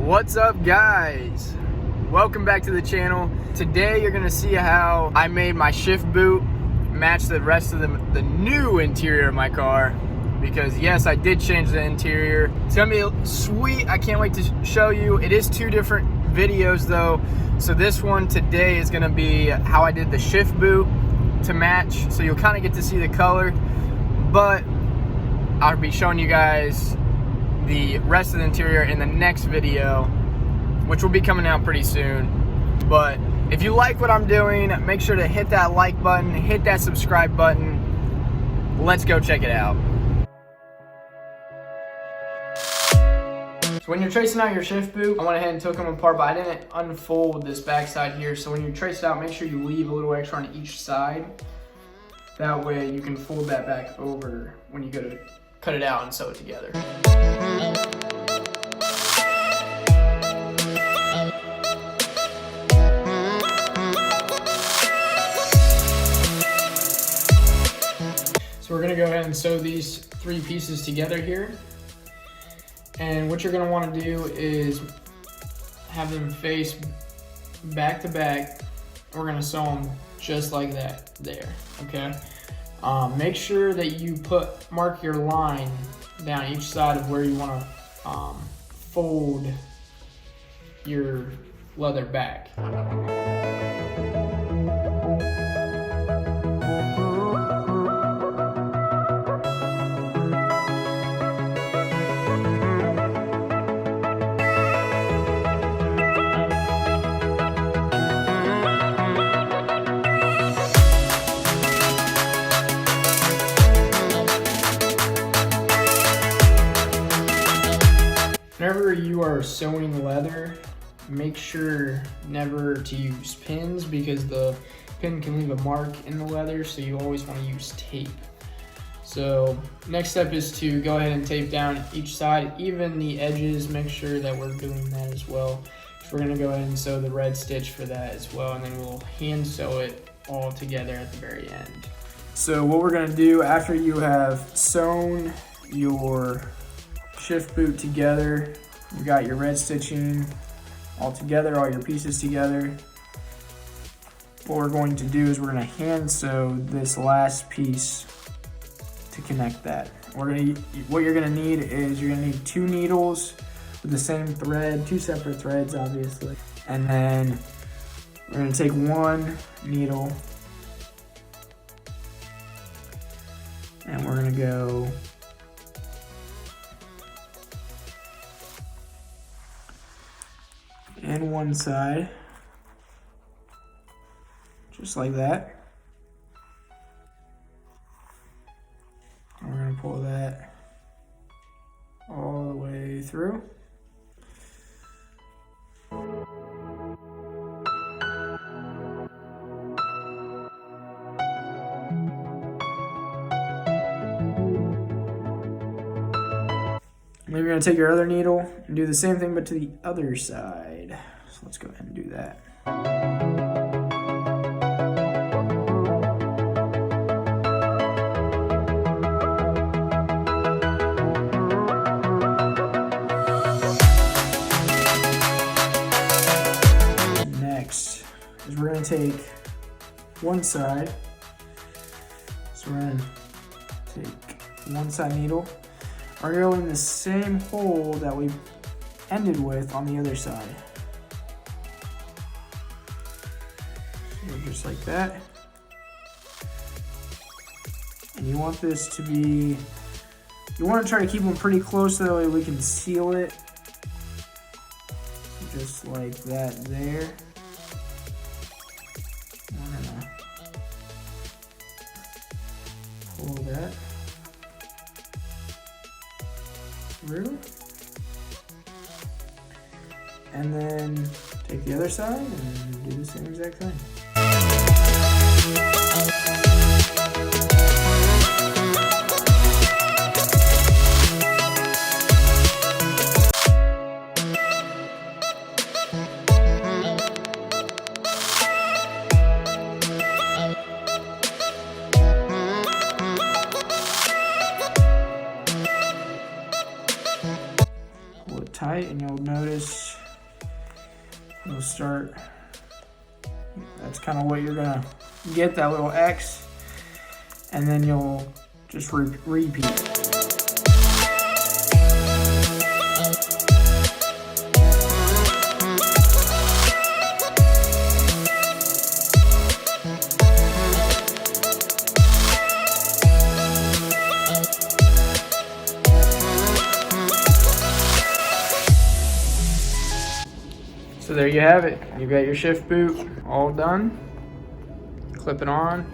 What's up, guys? Welcome back to the channel. Today you're gonna see how I made my shift boot match the rest of the new interior of my car, because yes, I did change the interior. It's gonna be sweet. I can't wait to show you. It is two different videos though, so this one today is gonna be how I did the shift boot to match, so you'll kind of get to see the color, but I'll be showing you guys the rest of the interior in the next video, which will be coming out pretty soon. But if you like what I'm doing, make sure to hit that like button, hit that subscribe button. Let's go check it out. So when you're tracing out your shift boot, I went ahead and took them apart, but I didn't unfold this back side here. So when you trace it out, make sure you leave a little extra on each side. That way you can fold that back over when you go to cut it out and sew it together. So we're gonna go ahead and sew these three pieces together here. And what you're gonna wanna do is have them face back to back. We're gonna sew them just like that there, okay? Make sure that you mark your line down each side of where you wanna fold your leather back. Whenever you are sewing leather, make sure never to use pins, because the pin can leave a mark in the leather, so you always want to use tape. So next step is to go ahead and tape down each side, even the edges. Make sure that we're doing that as well. So we're going to go ahead and sew the red stitch for that as well, and then we'll hand sew it all together at the very end. So what we're going to do after you have sewn your shift boot together, you got your red stitching all together, all your pieces together. What we're going to do is we're going to hand sew this last piece to connect that. What you're going to need is you're going to need 2 needles with the same thread, 2 separate threads obviously, and then we're going to take 1 needle and we're going to go in one side, just like that. And we're going to pull that all the way through. Maybe you're going to take your other needle and do the same thing but to the other side. So let's go ahead and do that. Next is we're going to take one side. So we're going to take one side needle. We're going to go in the same hole that we ended with on the other side. So just like that. And you want this to be, you want to try to keep them pretty close so that way we can seal it. Just like that there. I'm gonna pull that through, and then take the other side and do the same exact thing. tight, and you'll notice this, you'll start, that's kind of what you're gonna get, that little X, and then you'll just repeat. So there you have it. You got your shift boot all done. Clip it on.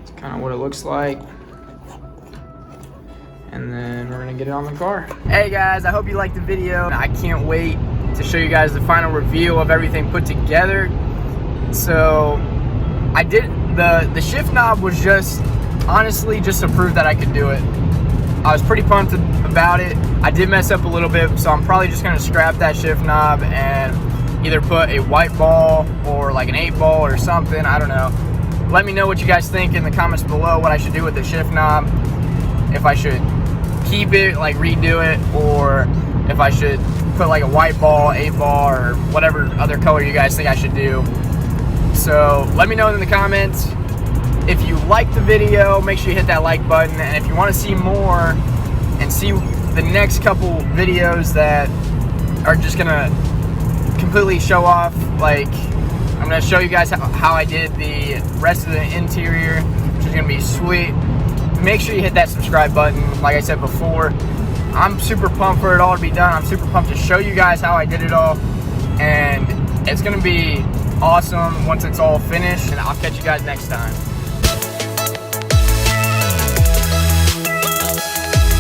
It's kind of what it looks like. And then we're gonna get it on the car. Hey guys, I hope you liked the video. I can't wait to show you guys the final reveal of everything put together. So I did, the shift knob was just, honestly, just to prove that I could do it. I was pretty pumped about it. I did mess up a little bit, so I'm probably just gonna scrap that shift knob and either put a white ball or like an 8-ball or something, I don't know. Let me know what you guys think in the comments below, what I should do with the shift knob. If I should keep it, like redo it, or if I should put like a white ball, 8-ball, or whatever other color you guys think I should do. So let me know in the comments. If you liked the video, make sure you hit that like button, and if you want to see more and see the next couple videos that are just gonna completely show off, like I'm gonna show you guys how I did the rest of the interior, which is gonna be sweet. Make sure you hit that subscribe button. Like I said before, I'm super pumped for it all to be done. I'm super pumped to show you guys how I did it all, and it's gonna be awesome once it's all finished, and I'll catch you guys next time.